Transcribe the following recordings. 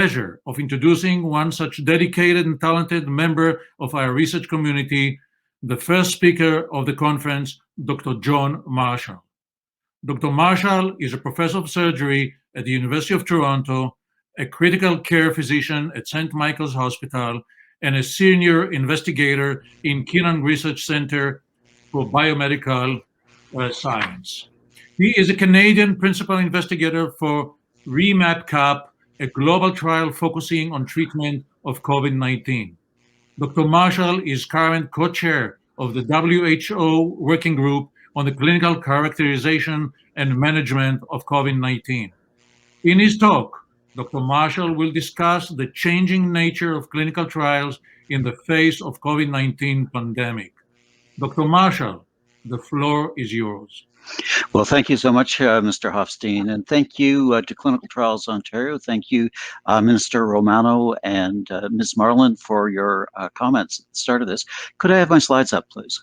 Pleasure of introducing one such dedicated and talented member of our research community, the first speaker of the conference, Dr. John Marshall. Dr. Marshall is a professor of surgery at the University of Toronto, a critical care physician at St. Michael's Hospital, and a senior investigator in Keenan Research Center for Biomedical Science. He is a Canadian principal investigator for ReMAP-CAP, a global trial focusing on treatment of COVID-19. Dr. Marshall is current co-chair of the WHO Working Group on the Clinical Characterization and Management of COVID-19. In his talk, Dr. Marshall will discuss the changing nature of clinical trials in the face of COVID-19 pandemic. Dr. Marshall, the floor is yours. Well, thank you so much, Mr. Hofstein, and thank you to Clinical Trials Ontario. Thank you, Minister Romano and Ms. Marlin, for your comments at the start of this. Could I have my slides up, please?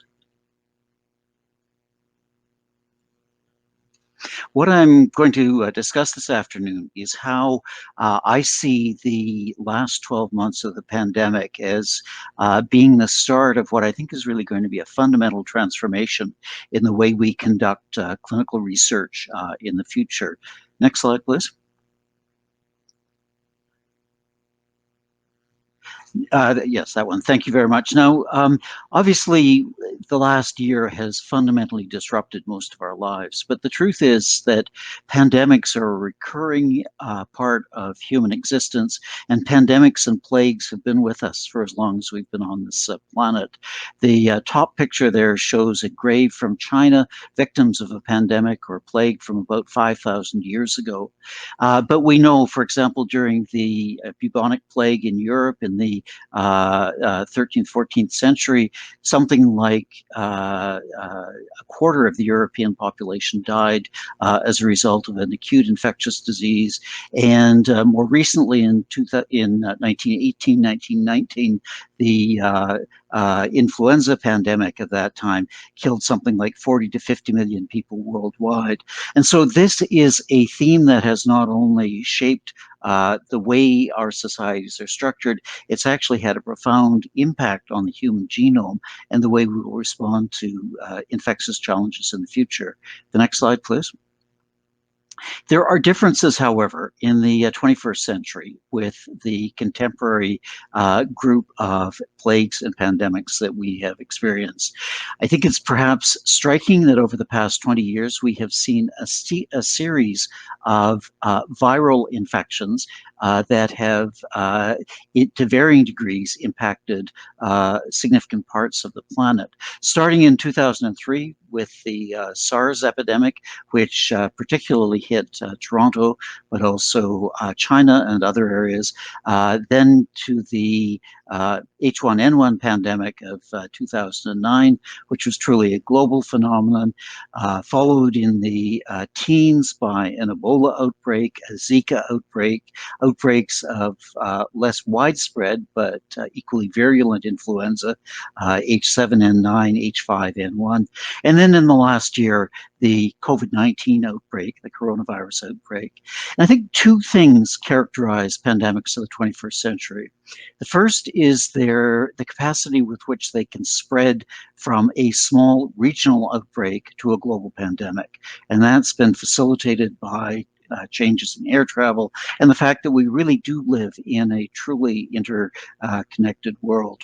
What I'm going to discuss this afternoon is how I see the last 12 months of the pandemic as being the start of what I think is really going to be a fundamental transformation in the way we conduct clinical research in the future. Next slide, please. Yes, that one. Thank you very much. Now, obviously, the last year has fundamentally disrupted most of our lives, but the truth is that pandemics are a recurring part of human existence, and pandemics and plagues have been with us for as long as we've been on this planet. The top picture there shows a grave from China, victims of a pandemic or plague from about 5,000 years ago. But we know, for example, during the bubonic plague in Europe in the 13th, 14th century, something like a quarter of the European population died as a result of an acute infectious disease. And more recently in 1918, 1919, the influenza pandemic at that time killed something like 40 to 50 million people worldwide. And so this is a theme that has not only shaped the way our societies are structured, it's actually had a profound impact on the human genome and the way we will respond to infectious challenges in the future. The next slide, please. There are differences, however, in the 21st century with the contemporary group of plagues and pandemics that we have experienced. I think it's perhaps striking that over the past 20 years, we have seen a series of viral infections that have, to varying degrees, impacted significant parts of the planet. Starting in 2003 with the SARS epidemic, which particularly hit Toronto, but also China and other areas, then to the H1N1 pandemic of 2009, which was truly a global phenomenon, followed in the teens by an Ebola outbreak, a Zika outbreak, outbreaks of less widespread but equally virulent influenza, H7N9, H5N1, and then in the last year, the COVID-19 outbreak, the coronavirus outbreak. And I think two things characterize pandemics of the 21st century. The first is the capacity with which they can spread from a small regional outbreak to a global pandemic. And that's been facilitated by changes in air travel and the fact that we really do live in a truly interconnected world.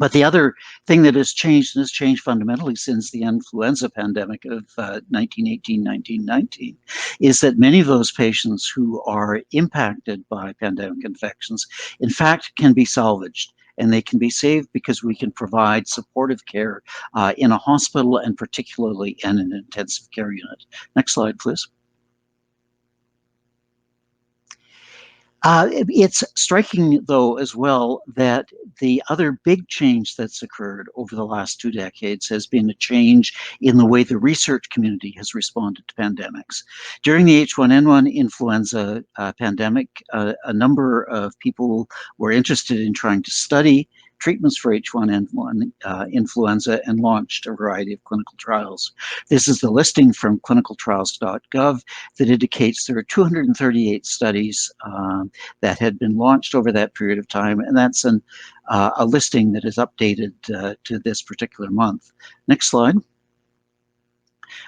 But the other thing that has changed, and has changed fundamentally since the influenza pandemic of 1918, 1919, is that many of those patients who are impacted by pandemic infections, in fact, can be salvaged. And they can be saved because we can provide supportive care in a hospital and particularly in an intensive care unit. Next slide, please. It's striking, though, as well, that the other big change that's occurred over the last 2 decades has been a change in the way the research community has responded to pandemics. During the H1N1 influenza pandemic, a number of people were interested in trying to study treatments for H1N1 influenza and launched a variety of clinical trials. This is the listing from clinicaltrials.gov that indicates there are 238 studies that had been launched over that period of time, and that's a listing that is updated to this particular month. Next slide.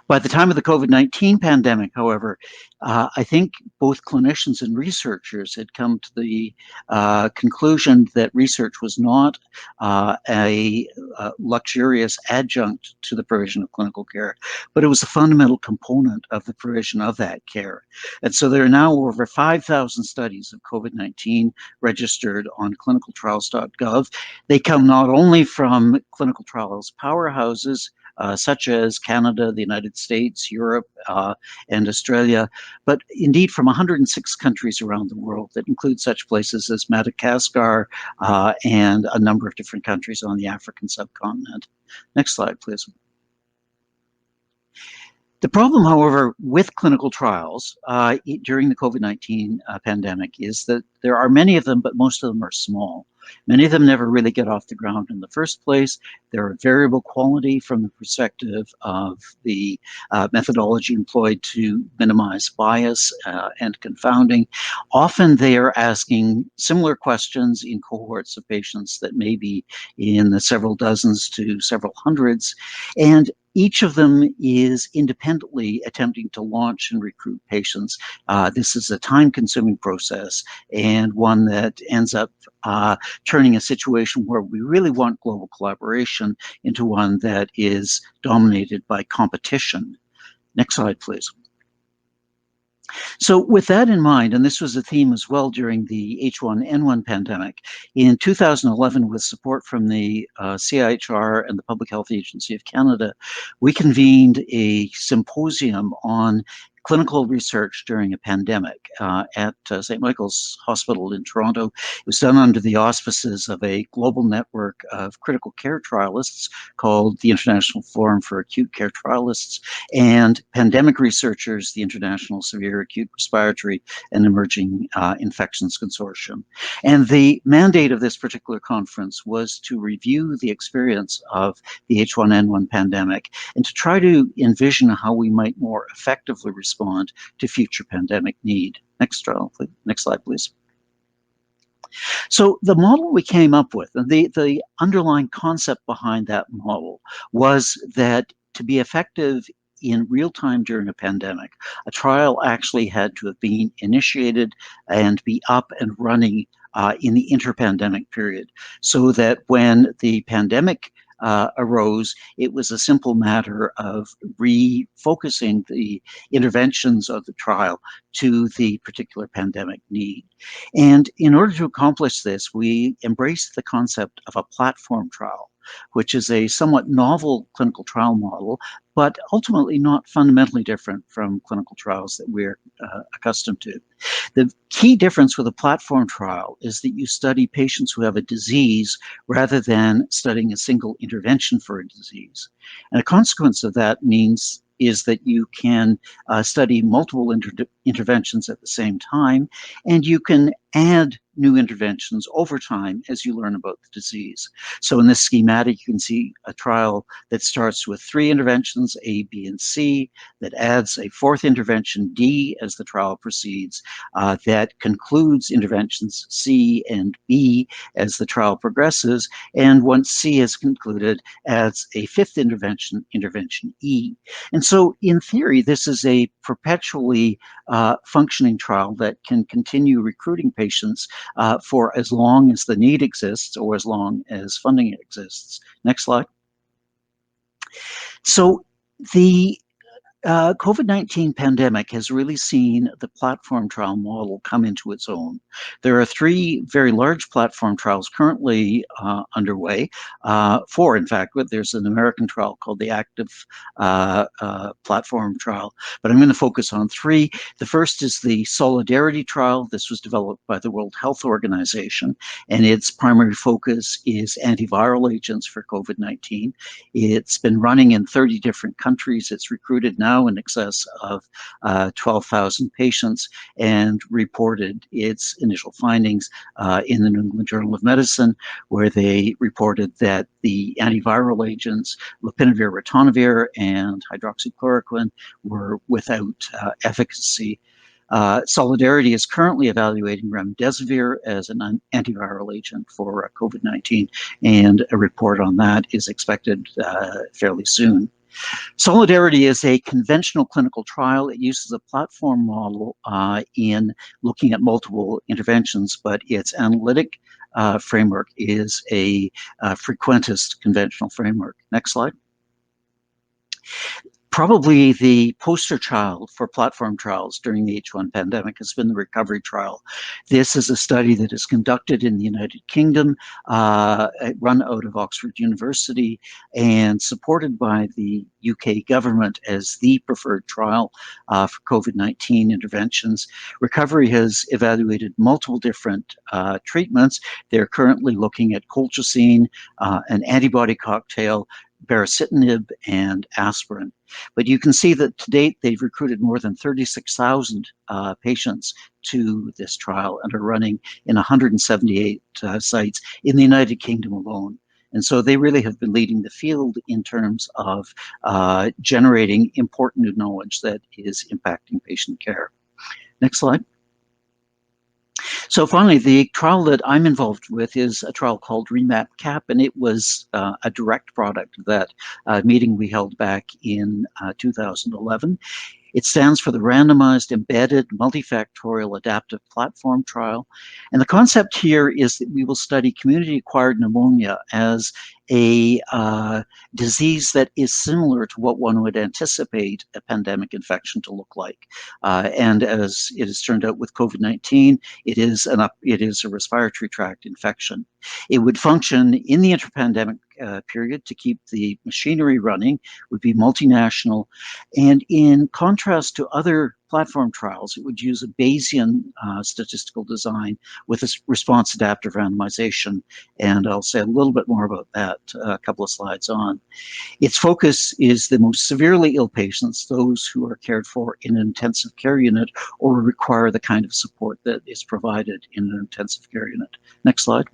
By the time of the COVID-19 pandemic, however, I think both clinicians and researchers had come to the conclusion that research was not a luxurious adjunct to the provision of clinical care, but it was a fundamental component of the provision of that care. And so there are now over 5,000 studies of COVID-19 registered on clinicaltrials.gov. They come not only from clinical trials powerhouses, such as Canada, the United States, Europe, and Australia, but indeed from 106 countries around the world that include such places as Madagascar and a number of different countries on the African subcontinent. Next slide, please. The problem, however, with clinical trials during the COVID-19 pandemic is that there are many of them, but most of them are small. Many of them never really get off the ground in the first place. They're of variable quality from the perspective of the methodology employed to minimize bias and confounding. Often they are asking similar questions in cohorts of patients that may be in the several dozens to several hundreds, and each of them is independently attempting to launch and recruit patients. This is a time-consuming process and one that ends up turning a situation where we really want global collaboration into one that is dominated by competition. Next slide, please. So with that in mind, and this was a theme as well during the H1N1 pandemic, in 2011, with support from the CIHR and the Public Health Agency of Canada, we convened a symposium on clinical research during a pandemic at St. Michael's Hospital in Toronto. It was done under the auspices of a global network of critical care trialists called the International Forum for Acute Care Trialists and pandemic researchers, the International Severe Acute Respiratory and Emerging Infections Consortium. And the mandate of this particular conference was to review the experience of the H1N1 pandemic and to try to envision how we might more effectively respond to future pandemic need. Next slide, please. So the model we came up with, and the underlying concept behind that model was that to be effective in real time during a pandemic, a trial actually had to have been initiated and be up and running in the interpandemic period, so that when the pandemic arose, it was a simple matter of refocusing the interventions of the trial to the particular pandemic need. And in order to accomplish this, we embraced the concept of a platform trial, which is a somewhat novel clinical trial model, but ultimately not fundamentally different from clinical trials that we're accustomed to. The key difference with a platform trial is that you study patients who have a disease rather than studying a single intervention for a disease. And a consequence of that is that you can study multiple interventions at the same time, and you can add new interventions over time as you learn about the disease. So in this schematic, you can see a trial that starts with 3 interventions, A, B, and C, that adds a 4th intervention, D, as the trial proceeds, that concludes interventions C and B as the trial progresses, and once C is concluded, adds a 5th intervention, intervention E. And so in theory, this is a perpetually functioning trial that can continue recruiting patients for as long as the need exists or as long as funding exists. Next slide. So the COVID-19 pandemic has really seen the platform trial model come into its own. There are 3 very large platform trials currently underway, 4 in fact, but there's an American trial called the Active Platform Trial, but I'm going to focus on 3. The first is the Solidarity Trial. This was developed by the World Health Organization, and its primary focus is antiviral agents for COVID-19. It's been running in 30 different countries. It's recruited now now in excess of 12,000 patients and reported its initial findings in the New England Journal of Medicine, where they reported that the antiviral agents lopinavir, ritonavir, and hydroxychloroquine were without efficacy. Solidarity is currently evaluating remdesivir as an antiviral agent for COVID-19, and a report on that is expected fairly soon. Solidarity is a conventional clinical trial. It uses a platform model in looking at multiple interventions, but its analytic framework is a frequentist conventional framework. Next slide. Probably the poster child for platform trials during the H1 pandemic has been the recovery trial. This is a study that is conducted in the United Kingdom, run out of Oxford University, and supported by the UK government as the preferred trial for COVID-19 interventions. Recovery has evaluated multiple different treatments. They're currently looking at colchicine, an antibody cocktail, baricitinib, and aspirin. But you can see that to date, they've recruited more than 36,000 patients to this trial and are running in 178 sites in the United Kingdom alone. And so they really have been leading the field in terms of generating important new knowledge that is impacting patient care. Next slide. So finally, the trial that I'm involved with is a trial called ReMap-CAP, and it was a direct product of that meeting we held back in 2011. It stands for the Randomized Embedded Multifactorial Adaptive Platform Trial. And the concept here is that we will study community-acquired pneumonia as a disease that is similar to what one would anticipate a pandemic infection to look like. And as it has turned out with COVID-19, it is a respiratory tract infection. It would function in the interpandemic period to keep the machinery running, would be multinational, and in contrast to other platform trials, it would use a Bayesian statistical design with a response adaptive randomization, and I'll say a little bit more about that a couple of slides on. Its focus is the most severely ill patients, those who are cared for in an intensive care unit or require the kind of support that is provided in an intensive care unit. Next slide.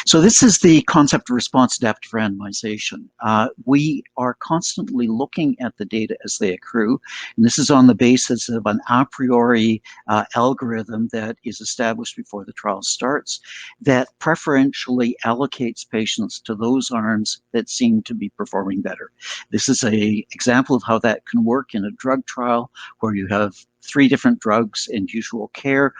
So this is the concept of response adaptive randomization. We are constantly looking at the data as they accrue, and this is on the basis of an a priori algorithm that is established before the trial starts that preferentially allocates patients to those arms that seem to be performing better. This is an example of how that can work in a drug trial where you have 3 different drugs and usual care.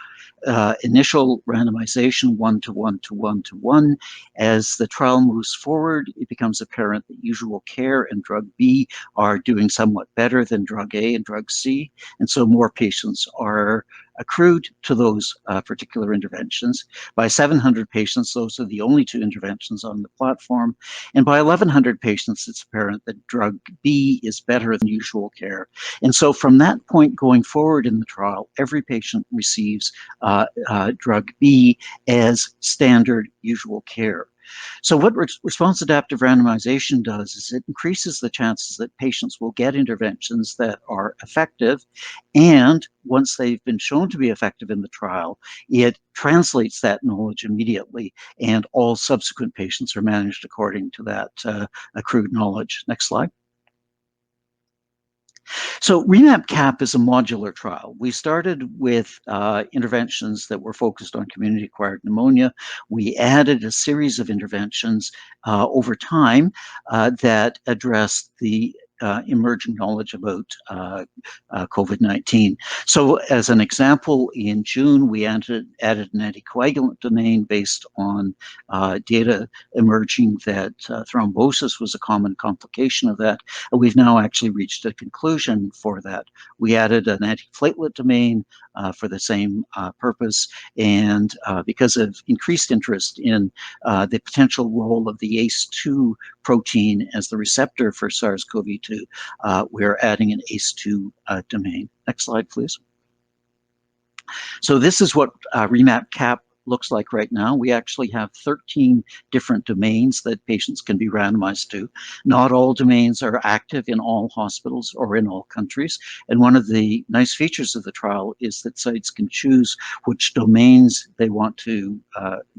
Initial randomization 1:1 to 1:1. As the trial moves forward, it becomes apparent that usual care and drug B are doing somewhat better than drug A and drug C, and so more patients are accrued to those particular interventions. By 700 patients, those are the only 2 interventions on the platform, and by 1,100 patients, it's apparent that drug B is better than usual care. And so from that point going forward in the trial, every patient receives drug B as standard usual care. So what response adaptive randomization does is it increases the chances that patients will get interventions that are effective, and once they've been shown to be effective in the trial, it translates that knowledge immediately, and all subsequent patients are managed according to that accrued knowledge. Next slide. So ReMap-CAP is a modular trial. We started with interventions that were focused on community-acquired pneumonia. We added a series of interventions over time that addressed the emerging knowledge about COVID-19. So as an example, in June, we added an anticoagulant domain based on data emerging that thrombosis was a common complication of that. And we've now actually reached a conclusion for that. We added an antiplatelet domain for the same purpose, and because of increased interest in the potential role of the ACE2 protein as the receptor for SARS-CoV-2, we're adding an ACE2 domain. Next slide, please. So this is what ReMap-CAP looks like right now. We actually have 13 different domains that patients can be randomized to. Not all domains are active in all hospitals or in all countries. And one of the nice features of the trial is that sites can choose which domains they want to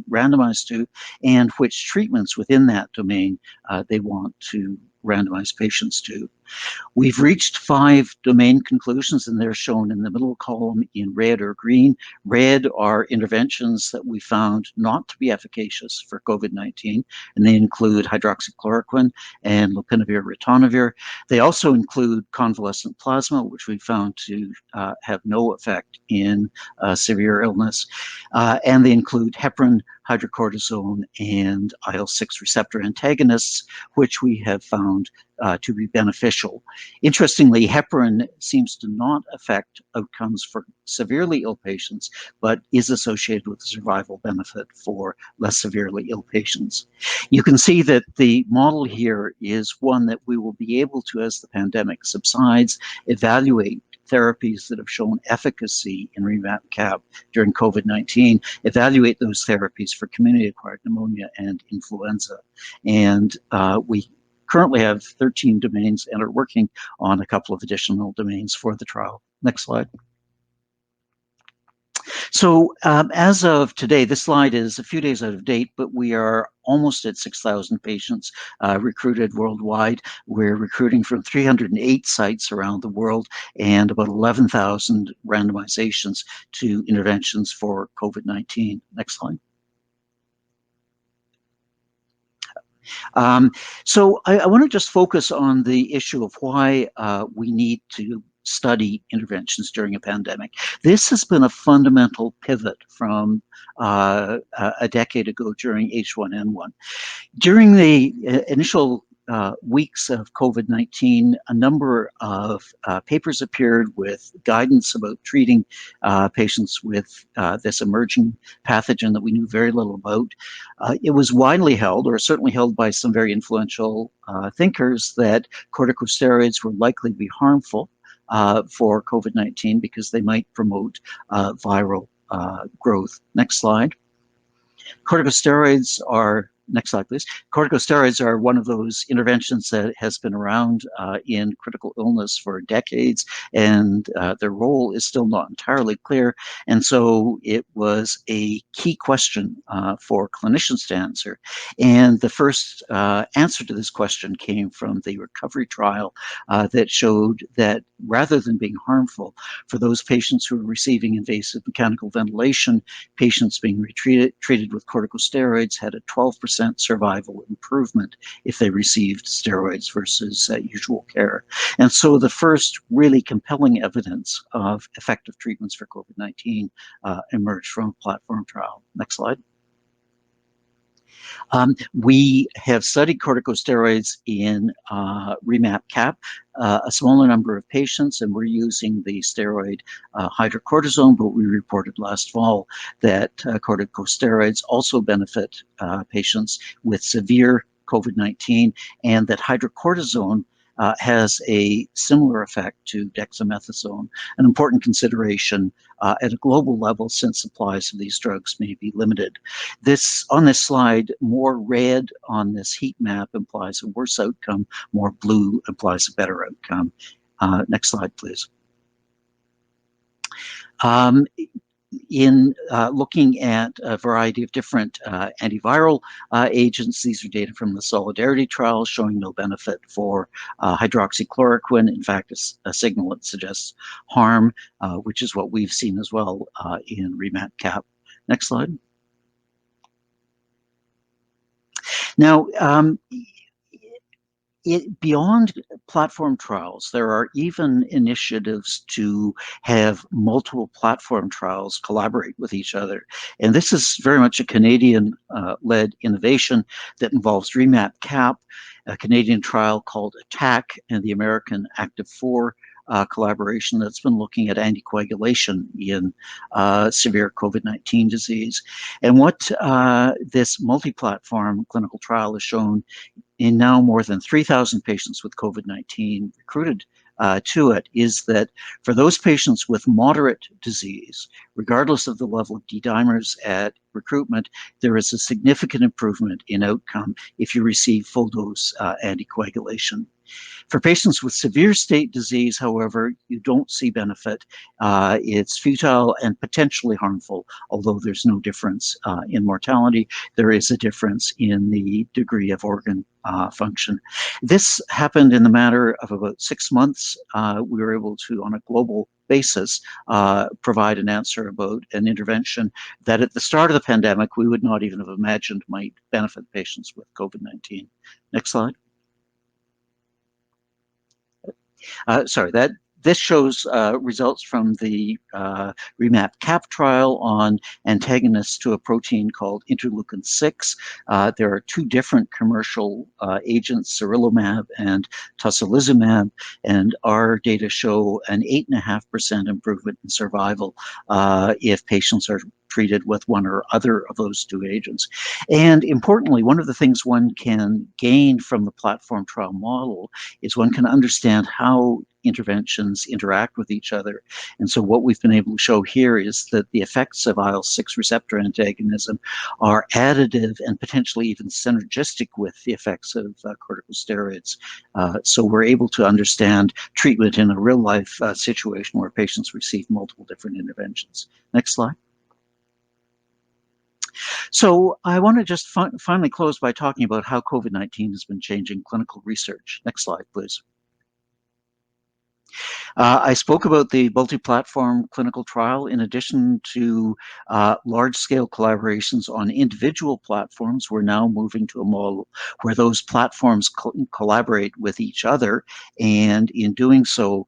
randomize to and which treatments within that domain they want to randomize patients to. We've reached 5 domain conclusions, and they're shown in the middle column in red or green. Red are interventions that we found not to be efficacious for COVID-19, and they include hydroxychloroquine and lopinavir-ritonavir. They also include convalescent plasma, which we found to have no effect in severe illness, and they include heparin, hydrocortisone, and IL-6 receptor antagonists, which we have found to be beneficial. Interestingly, heparin seems to not affect outcomes for severely ill patients, but is associated with a survival benefit for less severely ill patients. You can see that the model here is one that we will be able to, as the pandemic subsides, evaluate therapies that have shown efficacy in ReMapCAP during COVID-19, evaluate those therapies for community-acquired pneumonia and influenza. And we currently have 13 domains and are working on a couple of additional domains for the trial. Next slide. So as of today, this slide is a few days out of date, but we are almost at 6,000 patients recruited worldwide. We're recruiting from 308 sites around the world and about 11,000 randomizations to interventions for COVID-19. Next slide. So I want to just focus on the issue of why we need to study interventions during a pandemic. This has been a fundamental pivot from a decade ago during H1N1. During the initial weeks of COVID-19, a number of papers appeared with guidance about treating patients with this emerging pathogen that we knew very little about. It was widely held, or certainly held by some very influential thinkers, that corticosteroids were likely to be harmful for COVID-19 because they might promote viral growth. Next slide. Corticosteroids are, next slide please. Corticosteroids are one of those interventions that has been around in critical illness for decades, and their role is still not entirely clear. And so it was a key question for clinicians to answer. And the first answer to this question came from the recovery trial that showed that rather than being harmful for those patients who are receiving invasive mechanical ventilation, patients being treated with corticosteroids had a 12% survival improvement if they received steroids versus usual care. And so the first really compelling evidence of effective treatments for COVID-19 emerged from a platform trial. Next slide. We have studied corticosteroids in ReMap-CAP, a smaller number of patients, and we're using the steroid hydrocortisone, but we reported last fall that corticosteroids also benefit patients with severe COVID-19, and that hydrocortisone has a similar effect to dexamethasone, an important consideration at a global level since supplies of these drugs may be limited. On this slide, more red on this heat map implies a worse outcome, more blue implies a better outcome. Next slide, please. In looking at a variety of different antiviral agents, these are data from the Solidarity trial showing no benefit for hydroxychloroquine. In fact, a signal that suggests harm, which is what we've seen as well in ReMap-CAP. Next slide. Now, beyond platform trials, there are even initiatives to have multiple platform trials collaborate with each other. And this is very much a Canadian-led innovation that involves ReMap-CAP, a Canadian trial called ATTACK, and the American Active-4 collaboration that's been looking at anticoagulation in severe COVID-19 disease. And what this multi-platform clinical trial has shown in now more than 3,000 patients with COVID-19 recruited to it is that for those patients with moderate disease, regardless of the level of D-dimers at recruitment, there is a significant improvement in outcome if you receive full dose anticoagulation. For patients with severe state disease, however, you don't see benefit. It's futile and potentially harmful, although there's no difference in mortality. There is a difference in the degree of organ function. This happened in the matter of about 6 months. We were able to, on a global basis, provide an answer about an intervention that at the start of the pandemic, we would not even have imagined might benefit patients with COVID-19. Next slide. This shows results from the ReMAP-CAP trial on antagonists to a protein called interleukin-6. There are 2 different commercial agents, sarilumab and tocilizumab, and our data show an 8.5% improvement in survival if patients are treated with one or other of those 2 agents. And importantly, one of the things one can gain from the platform trial model is one can understand how interventions interact with each other. And so what we've been able to show here is that the effects of IL-6 receptor antagonism are additive and potentially even synergistic with the effects of corticosteroids. So we're able to understand treatment in a real-life situation where patients receive multiple different interventions. Next slide. So I want to just finally close by talking about how COVID-19 has been changing clinical research. Next slide, please. I spoke about the multi-platform clinical trial. In addition to large-scale collaborations on individual platforms, we're now moving to a model where those platforms collaborate with each other, and in doing so,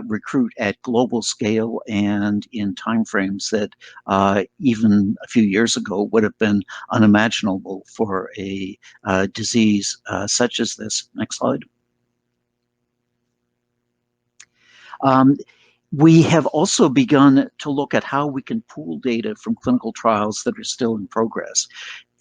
recruit at global scale and in timeframes that even a few years ago would have been unimaginable for a disease such as this. Next slide. We have also begun to look at how we can pool data from clinical trials that are still in progress.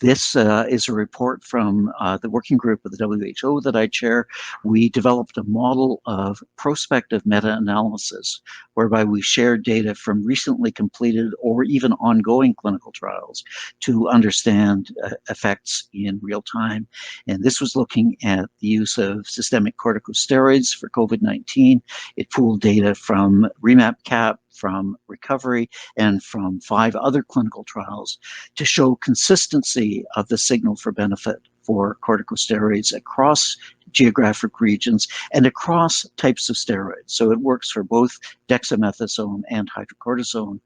This is a report from the working group of the WHO that I chair. We developed a model of prospective meta-analysis, whereby we shared data from recently completed or even ongoing clinical trials to understand effects in real time. And this was looking at the use of systemic corticosteroids for COVID-19. It pooled data from ReMAP-CAP, from recovery, and from 5 other clinical trials to show consistency of the signal for benefit for corticosteroids across geographic regions and across types of steroids. So it works for both dexamethasone and hydrocortisone.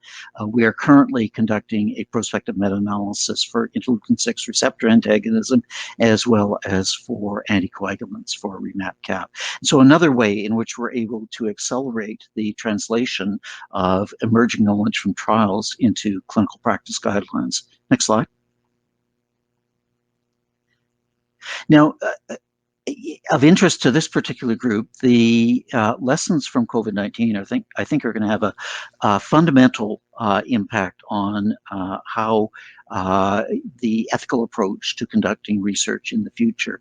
We are currently conducting a prospective meta-analysis for interleukin-6 receptor antagonism, as well as for anticoagulants for ReMAP-CAP. So another way in which we're able to accelerate the translation of emerging knowledge from trials into clinical practice guidelines. Next slide. Now, of interest to this particular group, the lessons from COVID-19, I think are going to have a fundamental impact on how the ethical approach to conducting research in the future.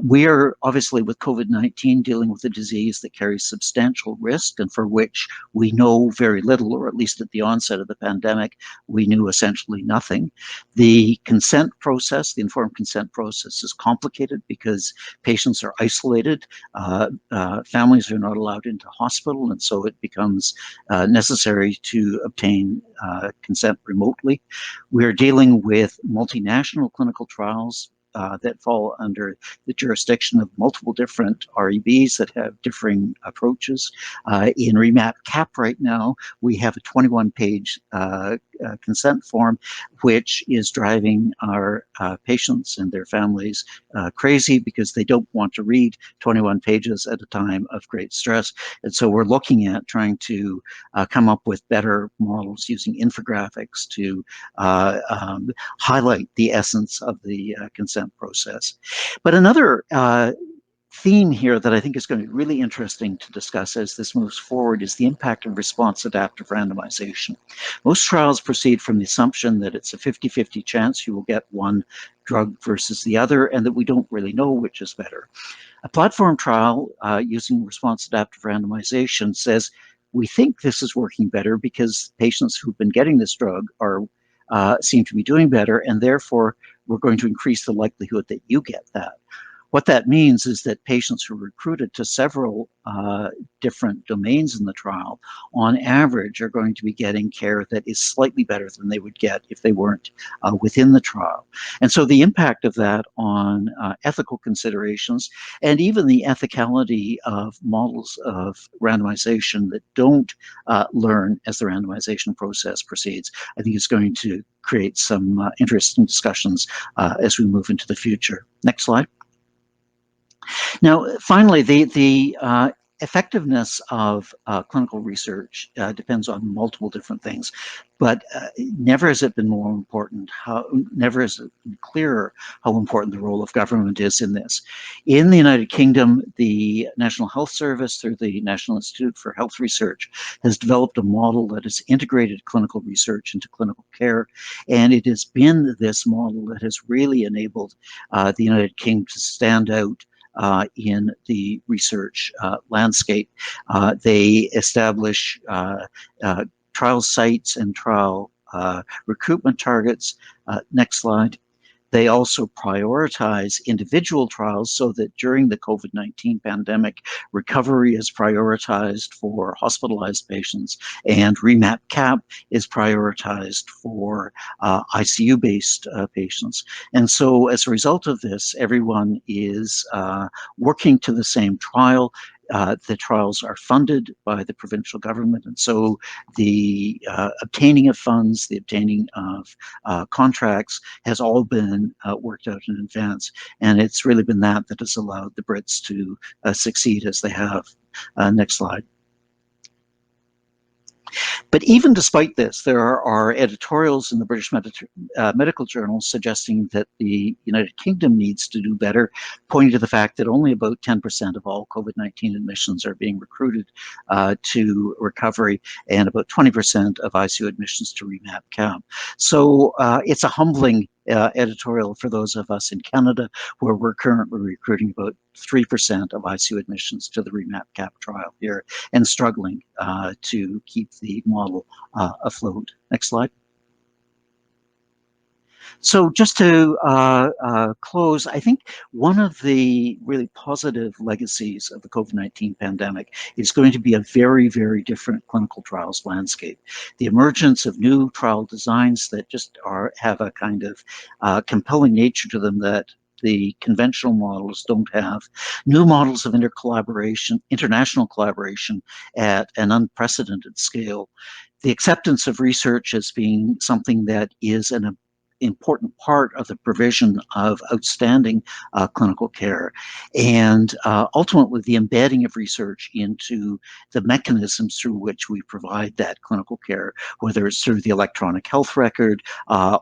We are obviously with COVID-19 dealing with a disease that carries substantial risk and for which we know very little, or at least at the onset of the pandemic, we knew essentially nothing. The consent process, the informed consent process, is complicated because patients are isolated, families are not allowed into hospital, and so it becomes necessary to obtain consent remotely. We're dealing with multinational clinical trials that fall under the jurisdiction of multiple different REBs that have differing approaches. In ReMAP-CAP right now, we have a 21-page consent form, which is driving our patients and their families crazy because they don't want to read 21 pages at a time of great stress. And so we're looking at trying to come up with better models using infographics to highlight the essence of the consent process. But another theme here that I think is going to be really interesting to discuss as this moves forward is the impact of response adaptive randomization. Most trials proceed from the assumption that it's a 50-50 chance you will get one drug versus the other, and that we don't really know which is better. A platform trial using response adaptive randomization says, we think this is working better because patients who've been getting this drug are seem to be doing better, and therefore we're going to increase the likelihood that you get that. What that means is that patients who are recruited to several different domains in the trial, on average, are going to be getting care that is slightly better than they would get if they weren't within the trial. And so the impact of that on ethical considerations and even the ethicality of models of randomization that don't learn as the randomization process proceeds, I think is going to create some interesting discussions as we move into the future. Next slide. Now, finally, the effectiveness of clinical research depends on multiple different things, but never has it been more important, never has it been clearer how important the role of government is in this. In the United Kingdom, the National Health Service, through the National Institute for Health Research, has developed a model that has integrated clinical research into clinical care, and it has been this model that has really enabled the United Kingdom to stand out in the research landscape. They establish trial sites and trial recruitment targets. Next slide. They also prioritize individual trials so that during the COVID-19 pandemic, recovery is prioritized for hospitalized patients, and ReMAP-CAP is prioritized for ICU-based patients. And so as a result of this, everyone is working to the same trial. The trials are funded by the provincial government, and so the obtaining of funds, the obtaining of contracts has all been worked out in advance, and it's really been that has allowed the Brits to succeed as they have. Next slide. But even despite this, there are editorials in the British Medical Journal suggesting that the United Kingdom needs to do better, pointing to the fact that only about 10% of all COVID-19 admissions are being recruited to recovery, and about 20% of ICU admissions to ReMapCAP. So it's a humbling editorial for those of us in Canada, where we're currently recruiting about 3% of ICU admissions to the ReMapCAP trial here, and struggling to keep the model afloat. Next slide. So just to close, I think one of the really positive legacies of the COVID-19 pandemic is going to be a very, very different clinical trials landscape. The emergence of new trial designs that just have a kind of compelling nature to them that the conventional models don't have. New models of international collaboration at an unprecedented scale. The acceptance of research as being something that is an important part of the provision of outstanding clinical care, and ultimately the embedding of research into the mechanisms through which we provide that clinical care, whether it's through the electronic health record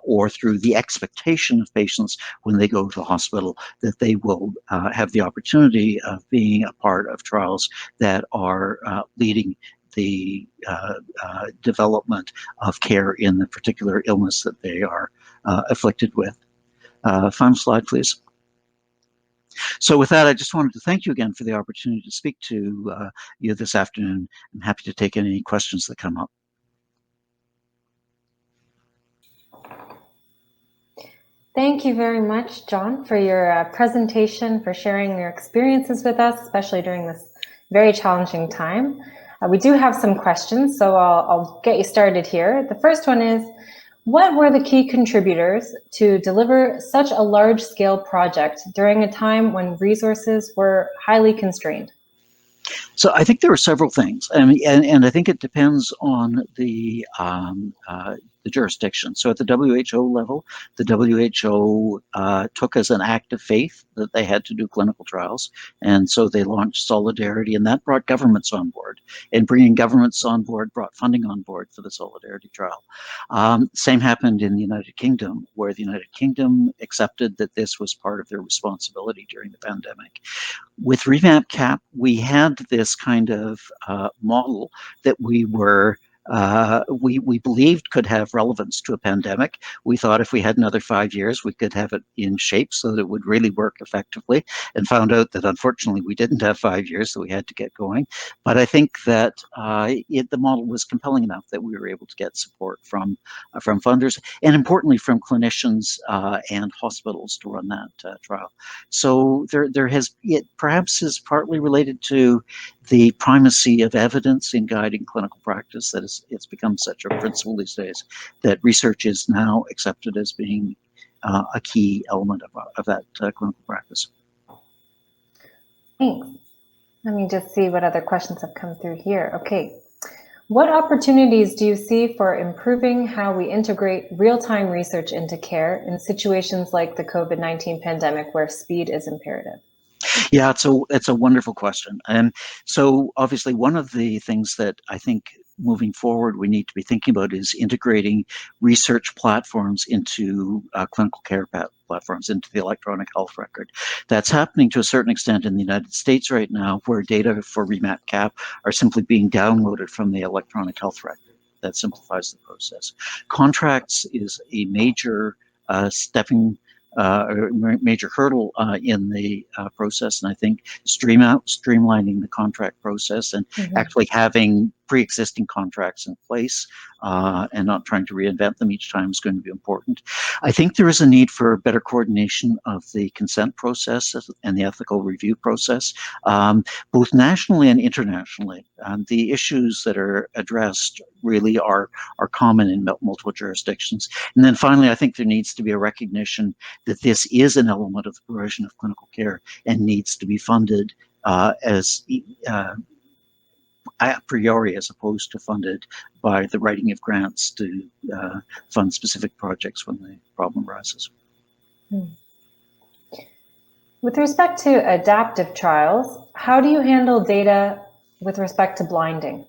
or through the expectation of patients when they go to the hospital that they will have the opportunity of being a part of trials that are leading the development of care in the particular illness that they are afflicted with. Final slide, please. So with that, I just wanted to thank you again for the opportunity to speak to you this afternoon. I'm happy to take any questions that come up. Thank you very much, John, for your presentation, for sharing your experiences with us, especially during this very challenging time. We do have some questions, so I'll get you started here. The first one is, what were the key contributors to deliver such a large-scale project during a time when resources were highly constrained? So I think there are several things, and I think it depends on the the jurisdiction. So at the WHO level, the WHO took as an act of faith that they had to do clinical trials. And so they launched Solidarity, and that brought governments on board. And bringing governments on board brought funding on board for the Solidarity trial. Same happened in the United Kingdom, where the United Kingdom accepted that this was part of their responsibility during the pandemic. With ReMapCAP, we had this kind of model that we believed could have relevance to a pandemic. We thought if we had another 5 years, we could have it in shape so that it would really work effectively, and found out that unfortunately we didn't have 5 years, so we had to get going. But I think that the model was compelling enough that we were able to get support from funders, and importantly from clinicians and hospitals to run that trial. So it perhaps is partly related to the primacy of evidence in guiding clinical practice, that it's become such a principle these days that research is now accepted as being a key element of that clinical practice. Thanks. Let me just see what other questions have come through here. Okay. What opportunities do you see for improving how we integrate real-time research into care in situations like the COVID-19 pandemic where speed is imperative? Yeah, it's a wonderful question. And so obviously one of the things that I think moving forward we need to be thinking about is integrating research platforms into clinical care platforms, into the electronic health record. That's happening to a certain extent in the United States right now, where data for ReMap-CAP are simply being downloaded from the electronic health record. That simplifies the process. Contracts is a major major hurdle in the process, and I think streamlining the contract process and actually having pre-existing contracts in place and not trying to reinvent them each time is going to be important. I think there is a need for better coordination of the consent process and the ethical review process, both nationally and internationally. The issues that are addressed really are common in multiple jurisdictions. And then finally, I think there needs to be a recognition that this is an element of the provision of clinical care and needs to be funded as a priori, as opposed to funded by the writing of grants to fund specific projects when the problem arises. With respect to adaptive trials, how do you handle data with respect to blinding?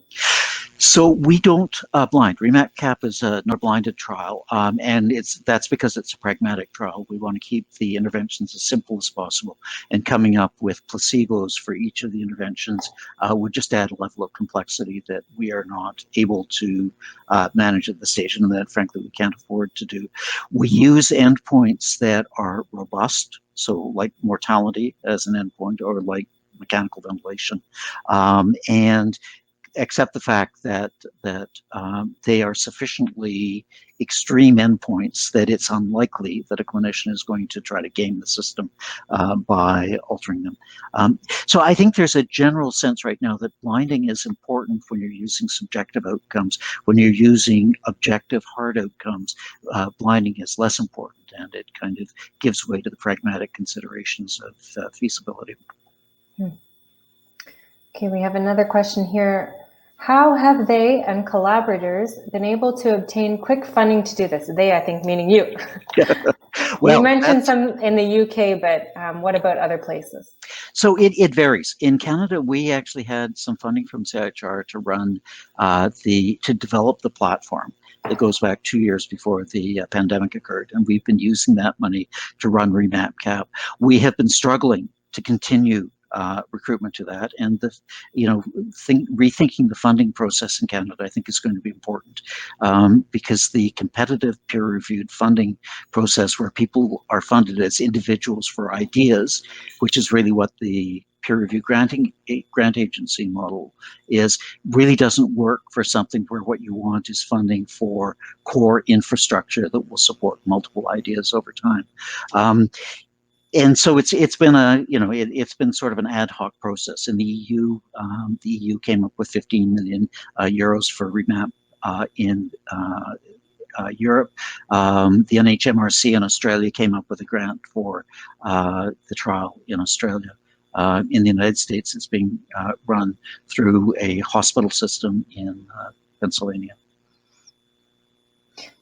So we don't blind. ReMap-CAP is not a blinded trial, and that's because it's a pragmatic trial. We want to keep the interventions as simple as possible, and coming up with placebos for each of the interventions would just add a level of complexity that we are not able to manage at this stage, and that frankly we can't afford to do. We use endpoints that are robust, so like mortality as an endpoint, or like mechanical ventilation, and accept the fact that they are sufficiently extreme endpoints that it's unlikely that a clinician is going to try to game the system by altering them. So I think there's a general sense right now that blinding is important when you're using subjective outcomes. When you're using objective hard outcomes, blinding is less important, and it kind of gives way to the pragmatic considerations of feasibility. Okay, we have another question here. How have they and collaborators been able to obtain quick funding to do this? They, I think, meaning you. Well, you mentioned some in the UK, but what about other places? So it varies. In Canada, we actually had some funding from CIHR to run to develop the platform. It goes back 2 years before the pandemic occurred, and we've been using that money to run ReMap-CAP. We have been struggling to continue recruitment to that, and rethinking the funding process in Canada, I think, is going to be important because the competitive peer-reviewed funding process, where people are funded as individuals for ideas, which is really what the peer-reviewed grant agency model is, really doesn't work for something where what you want is funding for core infrastructure that will support multiple ideas over time. And so it's been it's been sort of an ad hoc process. In the EU, came up with 15 million euros for REMAP in Europe. The NHMRC in Australia came up with a grant for the trial in Australia. In the United States, it's being run through a hospital system in Pennsylvania.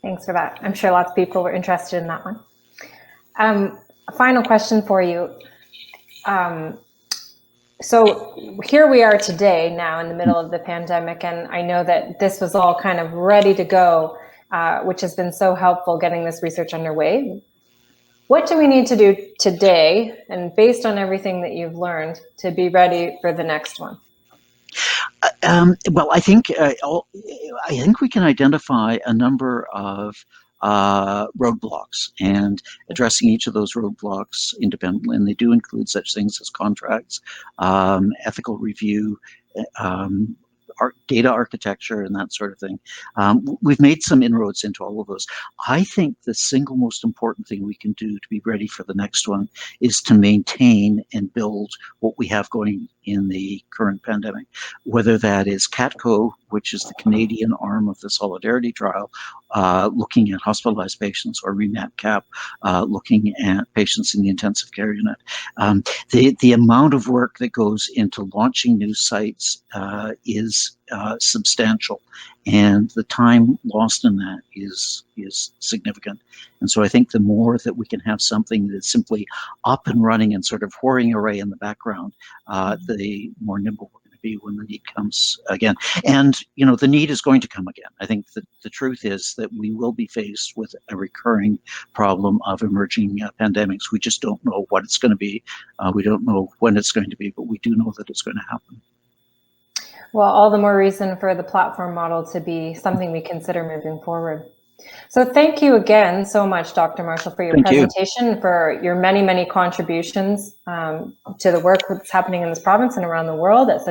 Thanks for that. I'm sure lots of people were interested in that one. A final question for you. So here we are today now in the middle of the pandemic, and I know that this was all kind of ready to go, which has been so helpful getting this research underway. What do we need to do today, and based on everything that you've learned, to be ready for the next one? Well, I think we can identify a number of roadblocks, and addressing each of those roadblocks independently. And they do include such things as contracts, ethical review, data architecture, and that sort of thing. We've made some inroads into all of those. I think the single most important thing we can do to be ready for the next one is to maintain and build what we have going in the current pandemic, whether that is CATCO, which is the Canadian arm of the Solidarity Trial, looking at hospitalized patients, or ReMAP-CAP, looking at patients in the intensive care unit. The amount of work that goes into launching new sites is substantial, and the time lost in that is significant. And so I think the more that we can have something that's simply up and running and sort of whirring away in the background, the more nimble we're going to be when the need comes again. And the need is going to come again. I think that the truth is that we will be faced with a recurring problem of emerging pandemics. We just don't know what it's going to be. We don't know when it's going to be, but we do know that it's going to happen. Well, all the more reason for the platform model to be something we consider moving forward. So thank you again so much, Dr. Marshall, for your presentation, for your many, many contributions to the work that's happening in this province and around the world at such